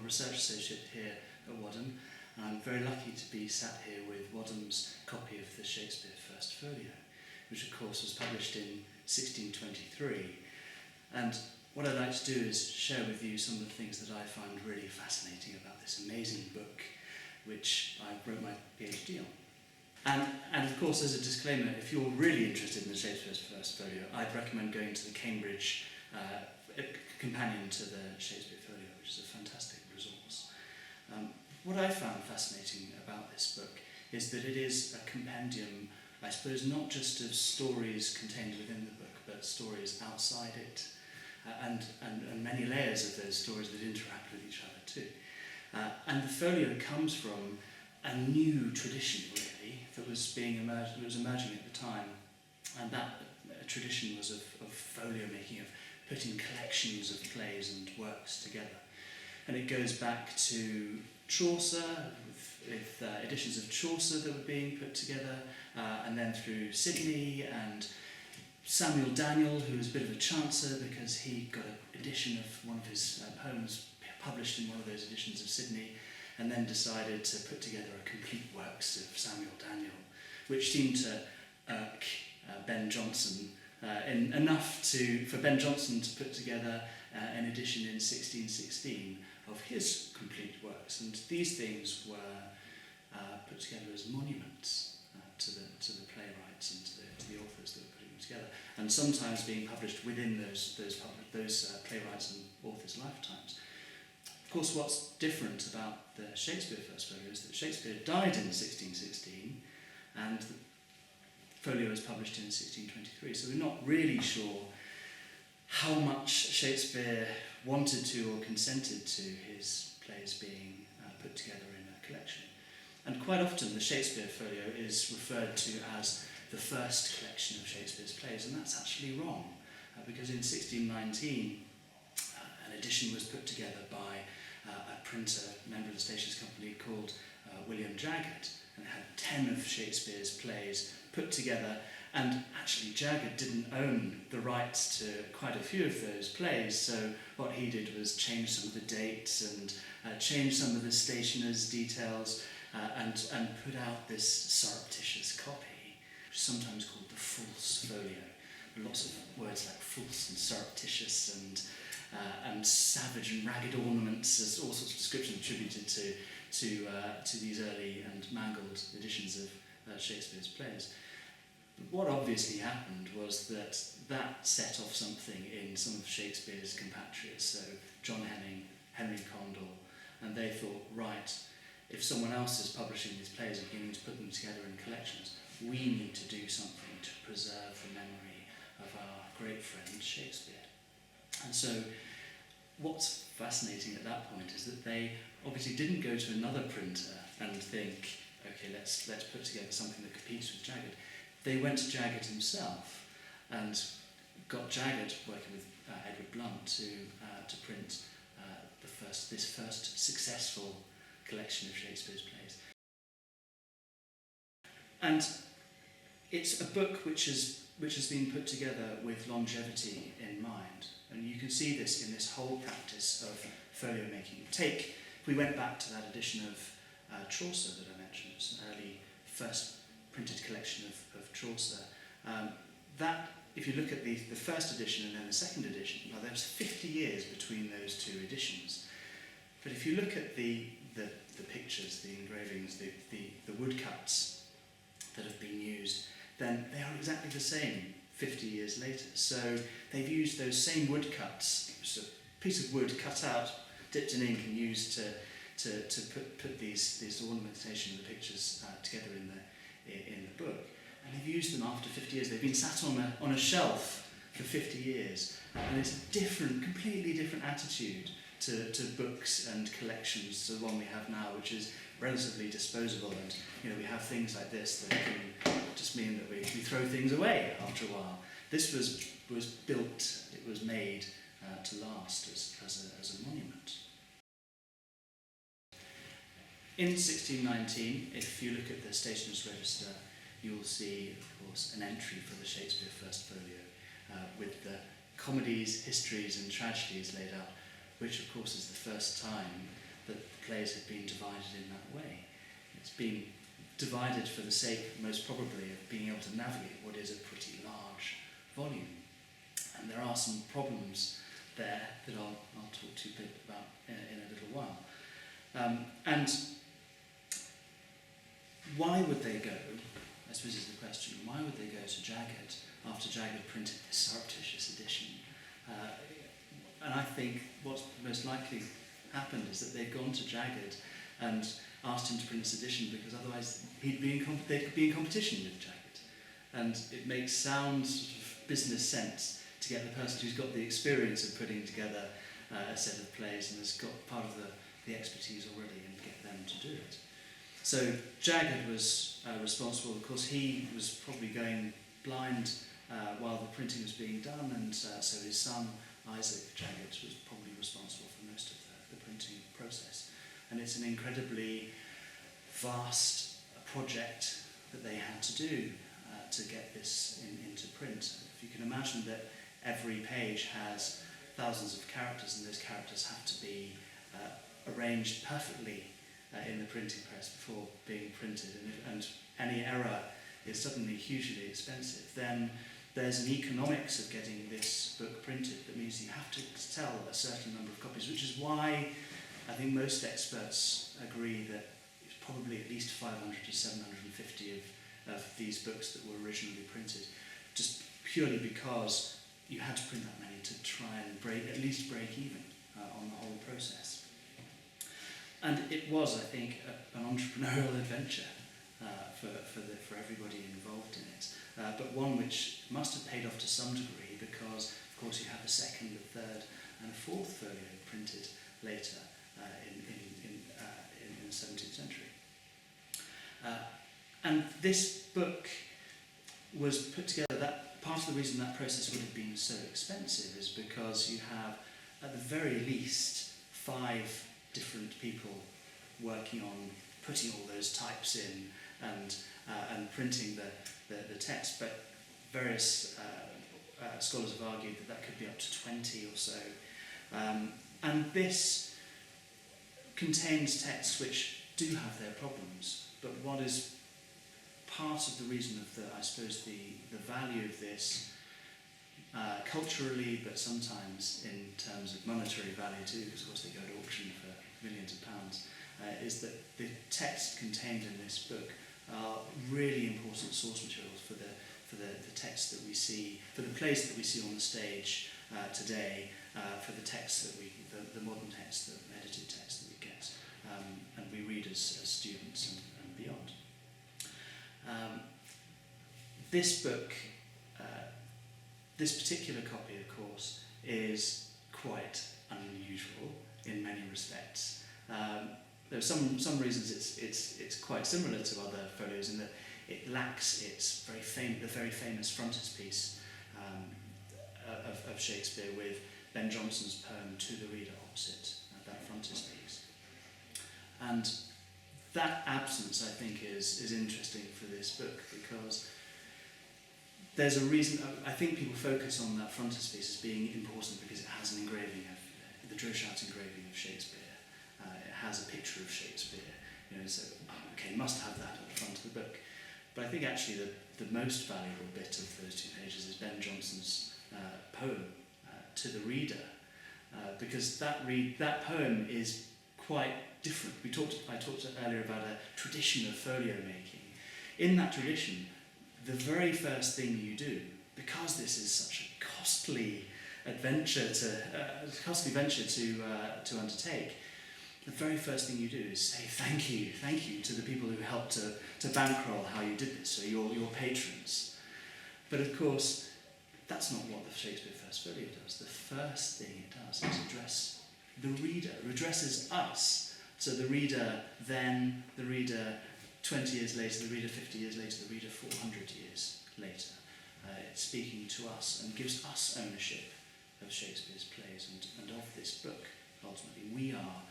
Research Associate here at Wadham, and I'm very lucky to be sat here with Wadham's copy of the Shakespeare First Folio, which of course was published in 1623. And what I'd like to do is share with you some of the things that I find really fascinating about this amazing book, which I wrote my PhD on. And of course, as a disclaimer, if you're really interested in the Shakespeare's First Folio, I'd recommend going to the Cambridge companion to the Shakespeare Folio, which is a fantastic resource. What I found fascinating about this book is that it is a compendium, I suppose, not just of stories contained within the book, but stories outside it, and many layers of those stories that interact with each other too. And the folio comes from a new tradition, really, that was emerging at the time, and that tradition was of folio making, of putting collections of plays and works together. And it goes back to Chaucer, with editions of Chaucer that were being put together, and then through Sidney and Samuel Daniel, who was a bit of a chancer because he got an edition of one of his poems published in one of those editions of Sidney, and then decided to put together a complete works of Samuel Daniel, which seemed to irk Ben Jonson enough for Ben Jonson to put together an edition in 1616 of his complete works. And these things were put together as monuments to the playwrights and to the authors that were putting them together, and sometimes being published within those playwrights and authors' lifetimes. Of course, what's different about the Shakespeare First Folio is that Shakespeare died in 1616, and the folio was published in 1623, so we're not really sure how much Shakespeare wanted to or consented to his plays being put together in a collection. And quite often the Shakespeare Folio is referred to as the first collection of Shakespeare's plays, and that's actually wrong, because in 1619 an edition was put together by a printer, member of the Stations Company, called William Jagged, and it had 10 of Shakespeare's plays put together. And actually Jagged didn't own the rights to quite a few of those plays, so what he did was change some of the dates and change some of the stationer's details, and put out this surreptitious copy, which is sometimes called the false folio. Lots of words like false and surreptitious and savage and ragged ornaments, as all sorts of descriptions attributed to these early and mangled editions of Shakespeare's plays. But what obviously happened was that set off something in some of Shakespeare's compatriots, so John Henning, Henry Condell, and they thought, right, if someone else is publishing these plays and beginning to put them together in collections, we need to do something to preserve the memory of our great friend Shakespeare. And so what's fascinating at that point is that they obviously didn't go to another printer and think, okay, let's put together something that competes with Jagged. They went to Jagged himself and got Jagged, working with Edward Blunt, to print this first successful collection of Shakespeare's plays. And it's a book which has been put together with longevity in mind, and you can see this in this whole practice of folio making. If we went back to that edition of Chaucer that I mentioned, it's an early first printed collection of Chaucer. That, if you look at the first edition and then the second edition, well, there's 50 years between those two editions. But if you look at the pictures, the engravings, the woodcuts that have been used, then they are exactly the same 50 years later. So they've used those same woodcuts. It was a piece of wood cut out, dipped in ink, and used to put these ornamentation of the pictures together in the book. And they've used them after 50 years. They've been sat on a shelf for 50 years, and it's a completely different attitude to books and collections to the one we have now, which is relatively disposable. And we have things like this that can just mean that we throw things away after a while. This was built, it was made to last as a monument. In 1619, if you look at the Stationers' Register, you will see, of course, an entry for the Shakespeare First Folio with the comedies, histories and tragedies laid out, which of course is the first time that plays have been divided in that way. It's been divided for the sake, most probably, of being able to navigate what is a pretty large volume. And there are some problems there that I'll talk to you a bit about in a little while. And why would they go, I suppose is the question, why would they go to Jagged after Jagged printed this surreptitious edition? And I think what's most likely happened is that they'd gone to Jagged and asked him to print this edition because otherwise they'd be in competition with Jagged. And it makes sound sort of business sense to get the person who's got the experience of putting together a set of plays and has got part of the expertise already and get them to do it. So Jagged was responsible. Of course, he was probably going blind while the printing was being done, and so his son, Isaac Jagged, was probably responsible for most of the printing process. And it's an incredibly vast project that they had to do to get this into print. If you can imagine that every page has thousands of characters, and those characters have to be arranged perfectly in the printing press before being printed, and any error is suddenly hugely expensive, then there's an economics of getting this book printed that means you have to sell a certain number of copies, which is why I think most experts agree that it's probably at least 500 to 750 of these books that were originally printed, just purely because you had to print that many to try and at least break even on the whole process. And it was, I think, an entrepreneurial adventure for everybody involved in it, but one which must have paid off to some degree because, of course, you have a second, a third, and a fourth folio printed later in the 17th century. And this book was put together. That part of the reason that process would have been so expensive is because you have, at the very least, 5 different people working on putting all those types in and printing the text, but various scholars have argued that could be up to 20 or so. And this contains texts which do have their problems, but what is part of the reason of I suppose the value of this culturally, but sometimes in terms of monetary value too, because of course they go to auction for millions of pounds, is that the text contained in this book are really important source materials for the text that we see, for the plays that we see on the stage today, for the text that the modern text, the edited text that we get, and we read as students and beyond. This book, this particular copy, of course, is quite unusual in many respects. There are some reasons it's quite similar to other folios in that it lacks its the very famous frontispiece of Shakespeare with Ben Jonson's poem To the Reader opposite that frontispiece. And that absence, I think, is interesting for this book because there's a reason. I think people focus on that frontispiece as being important because it has an engraving of the Droeshout engraving of Shakespeare. It has a picture of Shakespeare, so okay, must have that at the front of the book. But I think actually the most valuable bit of those 2 pages is Ben Jonson's poem To the Reader, because that poem is quite different. I talked earlier about a tradition of folio making. In that tradition, the very first thing you do, because this is such a costly venture to undertake, the very first thing you do is say thank you to the people who helped to bankroll how you did this, so your patrons. But of course, that's not what the Shakespeare First Folio does. The first thing it does is address the reader. It addresses us. So the reader 20 years later, the reader 50 years later, the reader 400 years later. It's speaking to us and gives us ownership of Shakespeare's plays and of this book. Ultimately, we are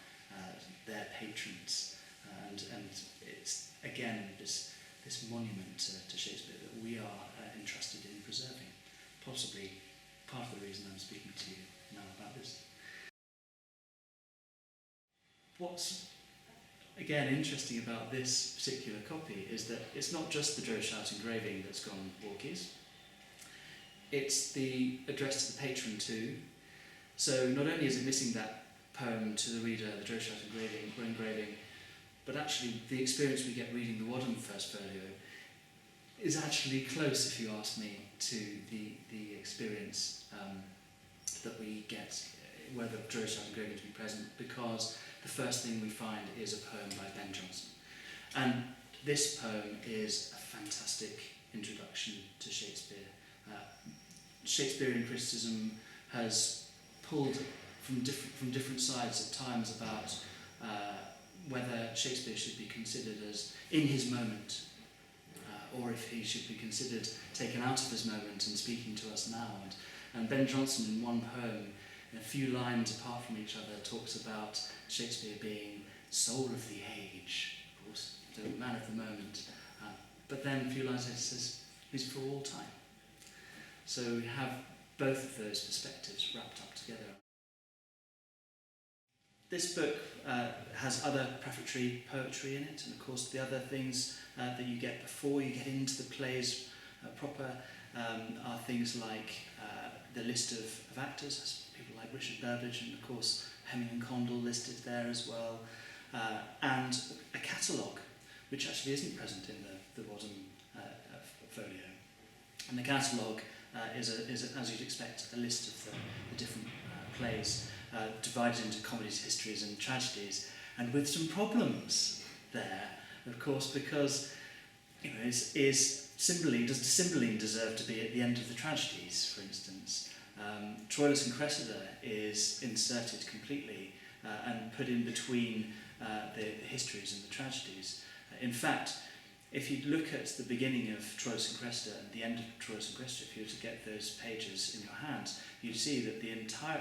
their patrons, and it's again this monument to Shakespeare that we are entrusted in preserving. Possibly part of the reason I'm speaking to you now about this. What's again interesting about this particular copy is that it's not just the Droeshout engraving that's gone walkies. It's the address to the patron too. So not only is it missing that poem to the reader, the Droeshout engraving, but actually the experience we get reading the Wadham First Folio is actually close, if you ask me, to the experience that we get where the Droeshout engraving to be present, because the first thing we find is a poem by Ben Jonson. And this poem is a fantastic introduction to Shakespeare. Shakespearean criticism has pulled from different sides at times about whether Shakespeare should be considered as in his moment, or if he should be considered taken out of his moment and speaking to us now. And Ben Jonson, in one poem, in a few lines apart from each other, talks about Shakespeare being soul of the age, of course, the man of the moment. But then a few lines later says, he's for all time. So we have both of those perspectives wrapped up together. This book has other prefatory poetry in it, and of course the other things that you get before you get into the plays proper are things like the list of actors, people like Richard Burbage, and of course Hemming and Condell listed there as well, and a catalogue, which actually isn't present in the Wadham folio. And the catalogue is, as you'd expect, a list of the different plays, divided into comedies, histories and tragedies, and with some problems there, of course, because does Cymbeline deserve to be at the end of the tragedies, for instance? Troilus and Cressida is inserted completely and put in between the histories and the tragedies. In fact, if you look at the beginning of Troilus and Cressida and the end of Troilus and Cressida, if you were to get those pages in your hands, you'd see that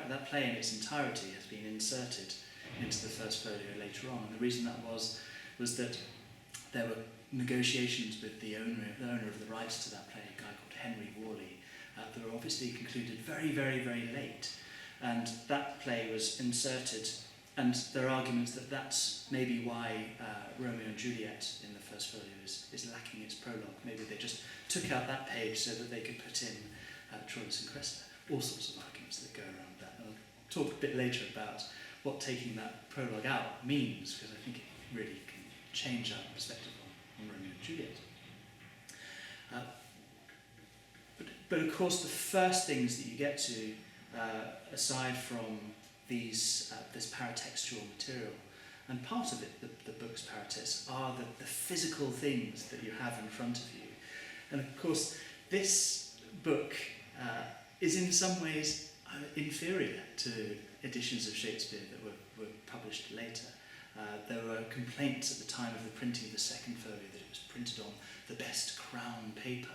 that play in its entirety has been inserted into the First Folio later on. And the reason that was that there were negotiations with the owner of the rights to that play, a guy called Henry Worley, that were obviously concluded very, very, very late. And that play was inserted, and there are arguments that that's maybe why Romeo and Juliet in the First Folio is lacking its prologue. Maybe they just took out that page so that they could put in Troilus and Cressida. All sorts of arguments that go around that. And I'll talk a bit later about what taking that prologue out means, because I think it really can change our perspective on Romeo and Juliet. But of course, the first things that you get to, aside from this paratextual material, and part of it, the book's paratext, are the physical things that you have in front of you. And of course, this book is in some ways inferior to editions of Shakespeare that were published later. There were complaints at the time of the printing of the Second Folio that it was printed on the best crown paper,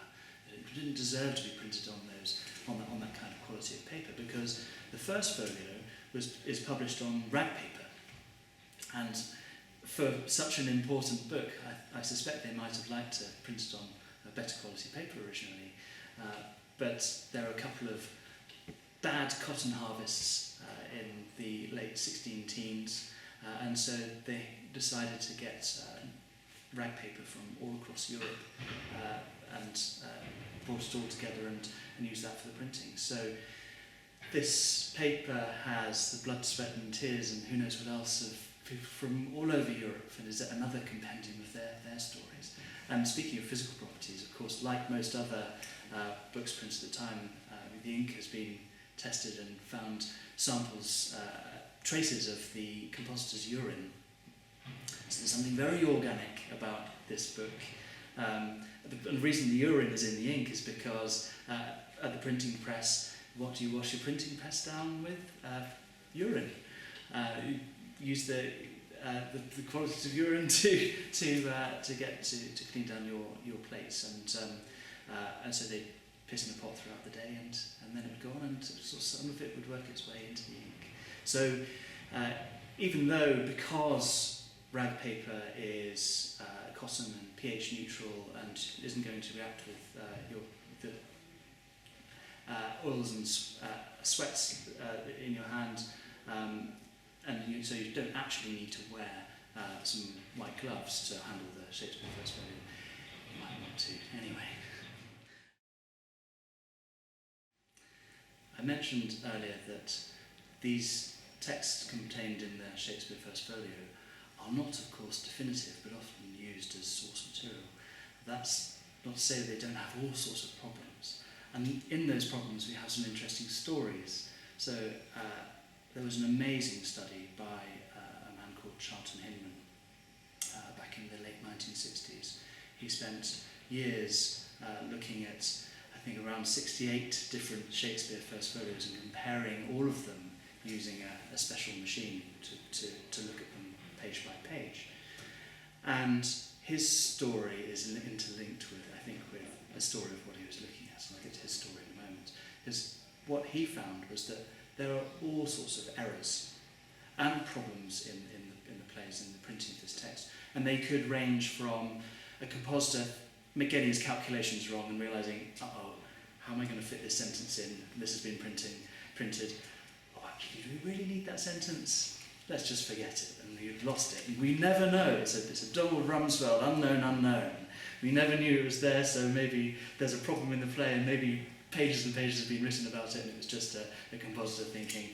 that it didn't deserve to be printed on that kind of quality of paper, because the First Folio is published on rag paper. And for such an important book, I suspect they might have liked to print it on a better quality paper originally. But there are a couple of bad cotton harvests in the late 16 teens, and so they decided to get rag paper from all across Europe and brought it all together and use that for the printing. So this paper has the blood, sweat and tears and who knows what else of people from all over Europe, and is another compendium of their stories. And speaking of physical properties, of course, like most other books printed at the time, the ink has been tested and found samples, traces of the compositor's urine. So there's something very organic about this book. The reason the urine is in the ink is because at the printing press, what do you wash your printing press down with? Urine. You use the quality of urine to get to clean down your plates, and so they piss in a pot throughout the day, and then it would go on, and sort of some of it would work its way into the ink. So even though, because rag paper is cotton and pH neutral and isn't going to react with the oils and sweats in your hand, so you don't actually need to wear some white gloves to handle the Shakespeare First Folio. You might want to anyway. I mentioned earlier that these texts contained in the Shakespeare First Folio are not, of course, definitive, but often used as source material. That's not to say that they don't have all sorts of problems. And in those problems we have some interesting stories. So there was an amazing study by a man called Charlton Hinman back in the late 1960s. He spent years looking at, I think, around 68 different Shakespeare First Folios and comparing all of them using a special machine to look at them page by page. And his story is interlinked with, I think, with a story of what he was looking at, and I'll get to his story in a moment. Because what he found was that there are all sorts of errors and problems in the plays, in the printing of this text, and they could range from a compositor getting his calculations wrong and realising, how am I going to fit this sentence in? This has been printed. Oh, actually, do we really need that sentence? Let's just forget it, and you've lost it. And we never know. It's a Donald Rumsfeld, unknown. We never knew it was there, so maybe there's a problem in the play, and maybe pages and pages have been written about it, and it was just a compositor thinking,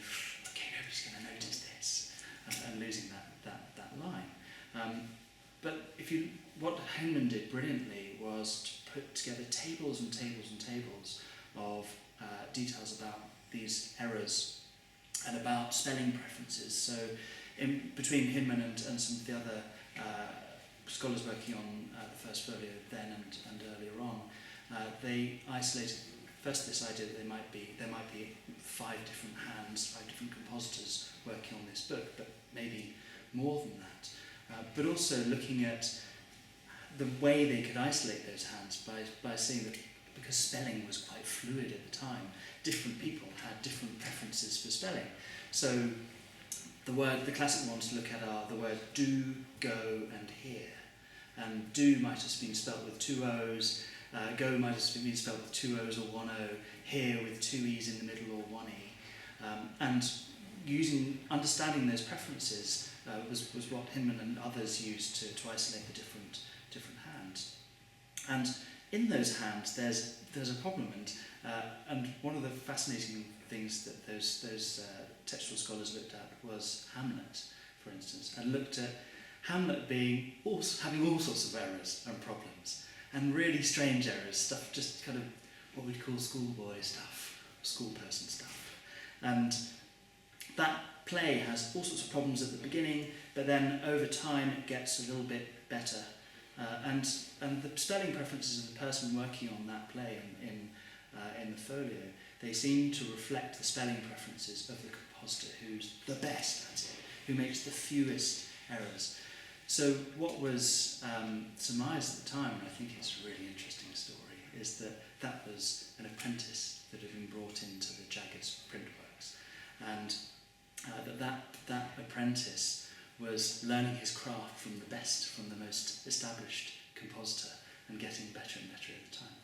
okay, nobody's going to notice this, and losing that line. But what Hinman did brilliantly was to put together tables and tables and tables of details about these errors and about spelling preferences. So between Hinman and some of the other scholars working on the First Folio then and earlier on, they isolated first this idea that there might be 5 different hands, 5 different compositors working on this book, but maybe more than that. But also looking at the way they could isolate those hands by seeing that because spelling was quite fluid at the time, different people had different preferences for spelling. So the classic ones to look at are the word do, go, and hear. And do might have been spelt with 2 O's, go might have been spelt with 2 O's or 1 O, hear with 2 E's in the middle or 1 E. And understanding those preferences was what Hinman and others used to isolate the different hands. And in those hands, there's a problem, and one of the fascinating things that those textual scholars looked at was Hamlet, for instance, and looked at Hamlet having all sorts of errors and problems, and really strange errors, stuff just kind of what we'd call schoolboy stuff, schoolperson stuff. And that play has all sorts of problems at the beginning, but then over time it gets a little bit better. And the spelling preferences of the person working on that play in the folio, they seem to reflect the spelling preferences of the compositor who's the best at it, who makes the fewest errors. So what was surmised at the time, and I think it's a really interesting story, is that was an apprentice that had been brought into the Jagged's printworks, and that apprentice was learning his craft from the most established compositor and getting better and better at the time.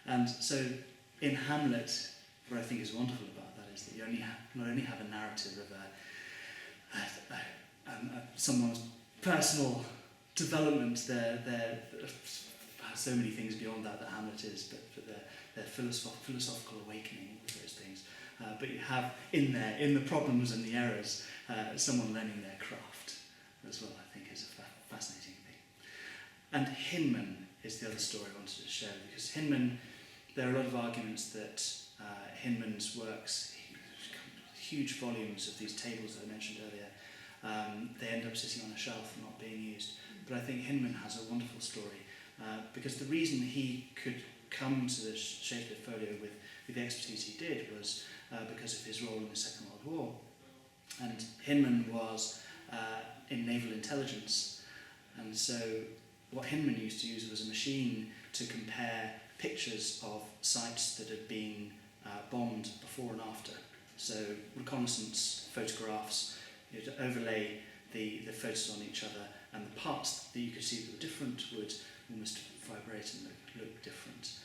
And so in Hamlet, what I think is wonderful about that is that you not only have a narrative of someone's personal development, there are so many things beyond that Hamlet is, but their philosophical awakening, all of those things. But you have in the problems and the errors, someone learning their craft as well, I think is a fascinating thing. And Hinman is the other story I wanted to show, because Hinman, there are a lot of arguments that Hinman's works, huge volumes of these tables that I mentioned earlier, they end up sitting on a shelf and not being used. But I think Hinman has a wonderful story, because the reason he could come to the Shakespeare Folio with the expertise he did was because of his role in the Second World War. And Hinman was in naval intelligence. And so what Hinman used to use was a machine to compare pictures of sites that had been bombed before and after. So reconnaissance photographs, to overlay the photos on each other, and the parts that you could see that were different would almost vibrate and look different.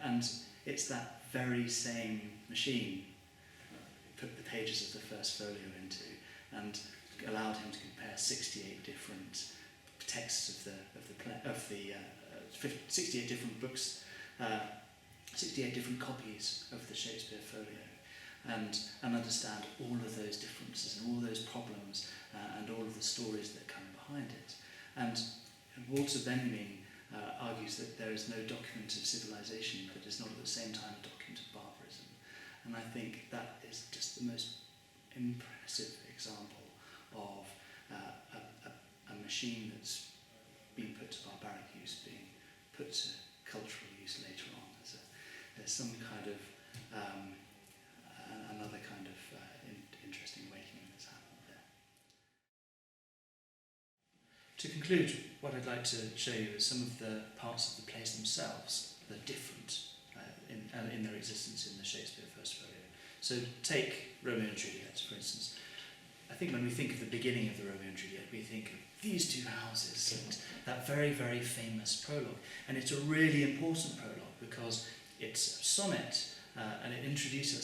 And it's that very same machine put the pages of the First Folio into and allowed him to compare 68 different texts of the 68 different books, 68 different copies of the Shakespeare Folio, and understand all of those differences and all those problems and all of the stories that come behind it. And Walter Benjamin argues that there is no document of civilization that is not at the same time a document of barbarism. And I think that is just the most impressive example of a machine that's been put to barbaric use being put to cultural use later on. There's some kind of another kind of interesting awakening that's happened there. To conclude, what I'd like to show you is some of the parts of the plays themselves that are different in their existence in the Shakespeare First Folio. So take Romeo and Juliet, for instance. I think when we think of the beginning of the Romeo and Juliet, we think of these two houses and that very, very famous prologue. And it's a really important prologue because it's a sonnet, and it introduces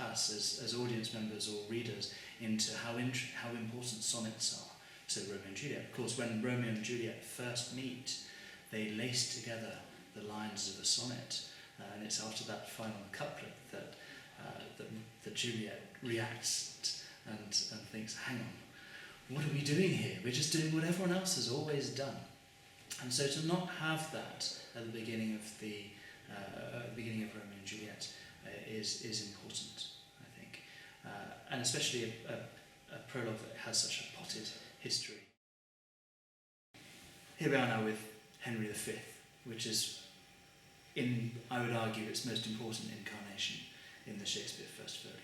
us as audience members or readers into how important sonnets are. So Romeo and Juliet, of course, when Romeo and Juliet first meet, they lace together the lines of a sonnet, and it's after that final couplet that Juliet reacts and thinks, hang on, what are we doing here? We're just doing what everyone else has always done. And so to not have that at the beginning of Romeo and Juliet is important, I think, and especially a prologue that has such a potted history. Here we are now with Henry V, which is, I would argue, its most important incarnation in the Shakespeare First Folio.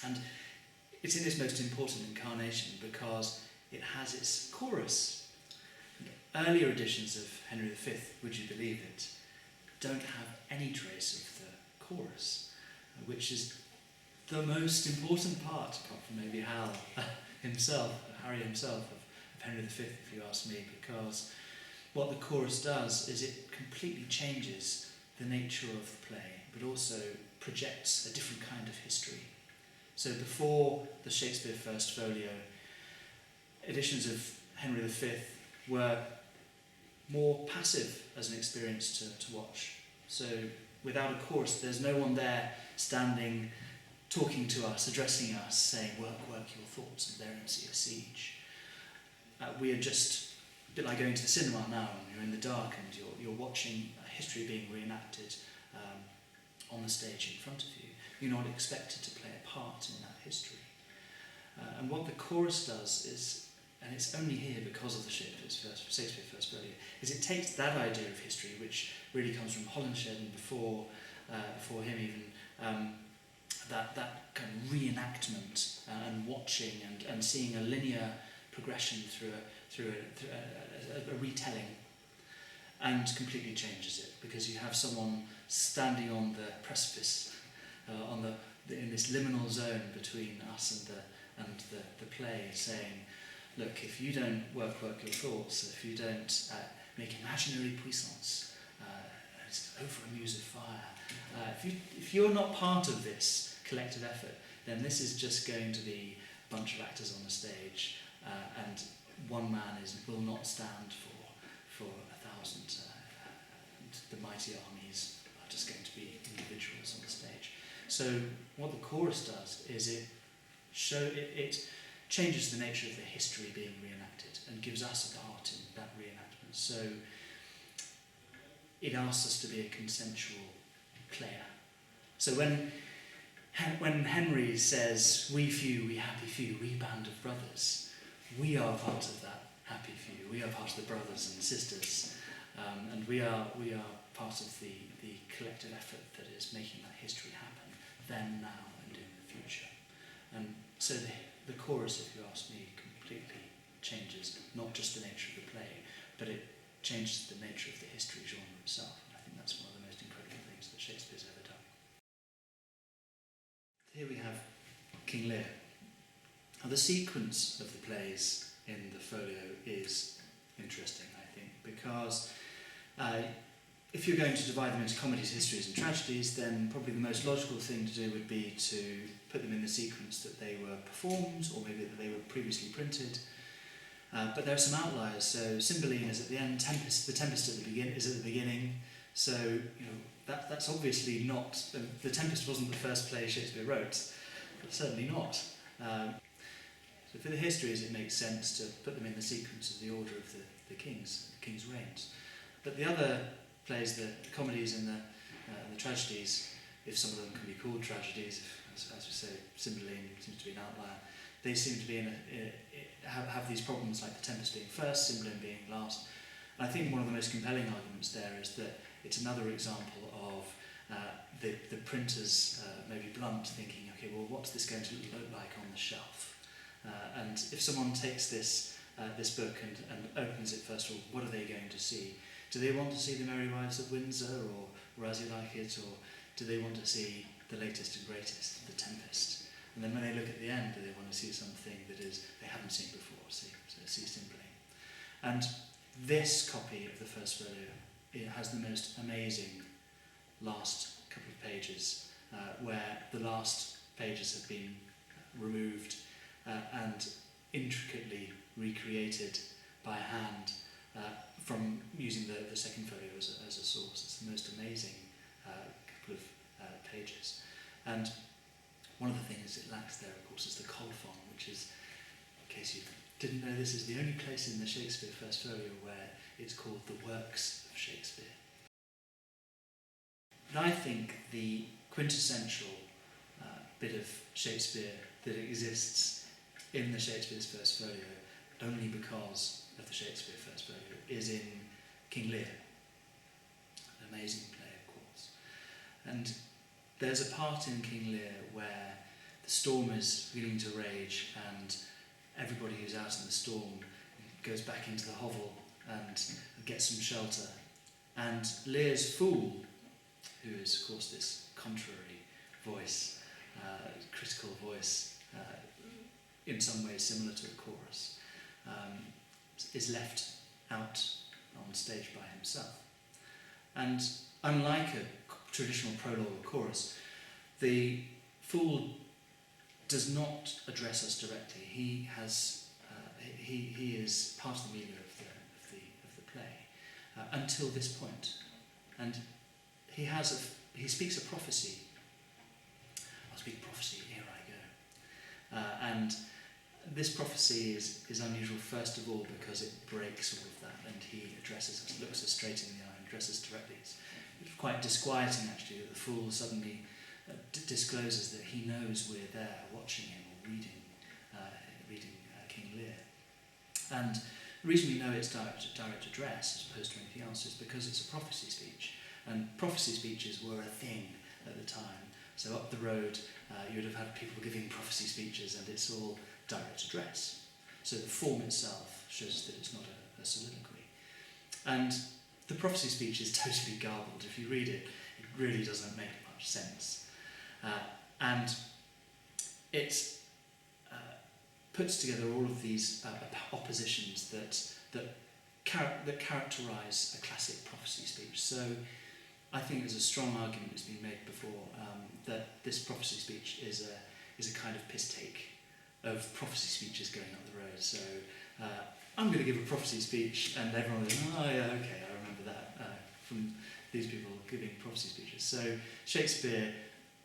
And it's in its most important incarnation because it has its chorus. Earlier editions of Henry V, would you believe it, don't have any trace of the chorus, which is the most important part, apart from maybe Harry himself of Henry V, if you ask me, because what the chorus does is it completely changes the nature of the play, but also projects a different kind of history. So before the Shakespeare First Folio, editions of Henry V were more passive as an experience to watch. So without a chorus, there's no one there standing, talking to us, addressing us, saying, work your thoughts, and therein see a siege. We are just a bit like going to the cinema now, and you're in the dark and you're watching a history being reenacted on the stage in front of you. You're not expected to play a part in that history. And what the chorus does is, and it's only here because of the Shakespeare First Folio, is it takes that idea of history, which really comes from Holinshed and before him even, that kind of reenactment and watching and seeing a linear progression through a retelling, and completely changes it, because you have someone standing on the precipice, in this liminal zone between us and the play, saying, look, if you don't work your thoughts, if you don't make imaginary puissance, over a muse of fire, if you're not part of this collective effort, then this is just going to be a bunch of actors on the stage, and one man will not stand for 1,000, and the mighty armies are just going to be individuals on the stage. So what the chorus does is it changes the nature of the history being reenacted and gives us a part in that reenactment. So it asks us to be a consensual player. So when Henry says, we few, we happy few, we band of brothers, we are part of that happy few. We are part of the brothers and sisters, and we are part of the collective effort that is making that history happen, then, now, and in the future. And so the chorus, if you ask me, completely changes not just the nature of the play, but it changes the nature of the history genre itself. And I think that's one of the most incredible things that Shakespeare's ever done. Here we have King Lear. Now, the sequence of the plays in the folio is interesting, I think, because if you're going to divide them into comedies, histories and tragedies, then probably the most logical thing to do would be to put them in the sequence that they were performed, or maybe that they were previously printed. But there are some outliers. So Cymbeline is at the end, the Tempest is at the beginning. So that's obviously not. The Tempest wasn't the first play Shakespeare wrote, but certainly not. So for the histories, it makes sense to put them in the sequence of the order of the king's reigns. But the other plays, the comedies and the tragedies, if some of them can be called tragedies, as we say, Cymbeline seems to be an outlier. They seem to be have these problems, like the Tempest being first, Cymbeline being last. And I think one of the most compelling arguments there is that it's another example of the printers, maybe blunt, thinking, okay, well, what's this going to look like on the shelf? And if someone takes this book and opens it, first of all, what are they going to see? Do they want to see The Merry Wives of Windsor, or As You Like It, or do they want to see the latest and greatest, The Tempest? And then when they look at the end, do they want to see something that they haven't seen before, see Cymbeline? And this copy of the First Folio, it has the most amazing last couple of pages, where the last pages have been removed and intricately recreated by hand from using the second folio as a source. It's the most amazing couple of pages. And one of the things it lacks there, of course, is the colophon, which is, in case you didn't know, this is the only place in the Shakespeare First Folio where it's called the Works of Shakespeare. And I think the quintessential bit of Shakespeare that exists in the Shakespeare's First Folio, only because of the Shakespeare First Folio, is in King Lear. An amazing play, of course. And there's a part in King Lear where the storm is beginning to rage and everybody who's out in the storm goes back into the hovel and gets some shelter. And Lear's fool, who is, of course, this contrary voice, critical voice, in some ways similar to a chorus, is left out on stage by himself. And unlike a traditional prologue or chorus, the fool does not address us directly. He is part of the milieu of the play until this point, and he speaks a prophecy. I'll speak prophecy. Here I go. And this prophecy is unusual, first of all, because it breaks all of that, and he addresses us, looks us straight in the eye, and addresses directly. It's quite disquieting, actually, that the fool suddenly discloses that he knows we're there, watching him or reading King Lear. And the reason we know it's direct address as opposed to anything else is because it's a prophecy speech, and prophecy speeches were a thing at the time. So up the road, you would have had people giving prophecy speeches, and it's all direct address. So the form itself shows that it's not a soliloquy. And the prophecy speech is totally garbled. If you read it, it really doesn't make much sense. And it puts together all of these oppositions that characterise a classic prophecy speech. So I think there's a strong argument that's been made before that this prophecy speech is a kind of piss take of prophecy speeches going up the road. So I'm going to give a prophecy speech, and everyone goes, oh yeah, okay, I remember that from these people giving prophecy speeches. So Shakespeare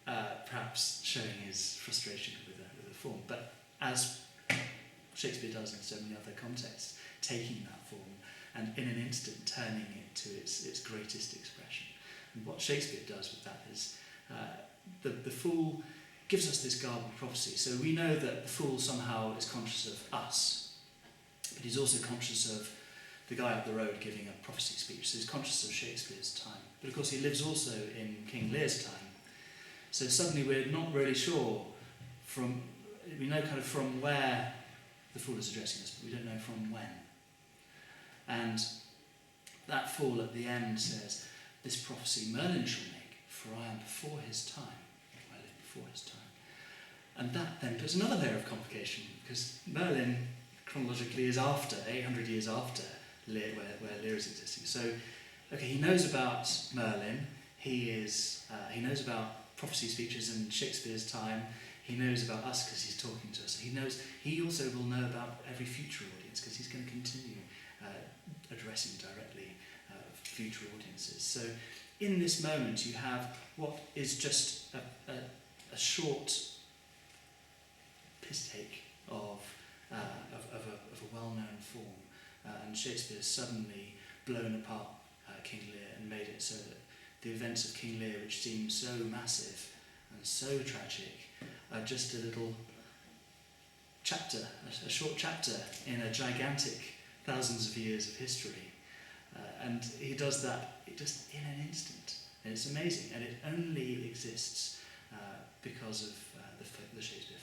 perhaps showing his frustration with the form, but as Shakespeare does in so many other contexts, taking that form and in an instant turning it to its greatest expression. And what Shakespeare does with that is the fool gives us this garbled prophecy. So we know that the fool somehow is conscious of us, but he's also conscious of the guy up the road giving a prophecy speech. So he's conscious of Shakespeare's time. But of course he lives also in King Lear's time. So suddenly we're not really sure from we know kind of from where the fool is addressing us, but we don't know from when. And that fool at the end says, "This prophecy Merlin shall make, for I am before his time." I live before his time. And that then puts another layer of complication, because Merlin chronologically is after, 800 years after Lear, where Lear is existing. So, okay, he knows about Merlin, he knows about prophecy speeches in Shakespeare's time, he knows about us because he's talking to us. He also will know about every future audience, because he's going to continue addressing directly future audiences. So in this moment you have what is just a short piss take of a well-known form, and Shakespeare's suddenly blown apart King Lear and made it so that the events of King Lear, which seem so massive and so tragic, are just a little chapter, a short chapter in a gigantic thousands of years of history. And he does that just in an instant. And it's amazing. And it only exists because of the Shakespeare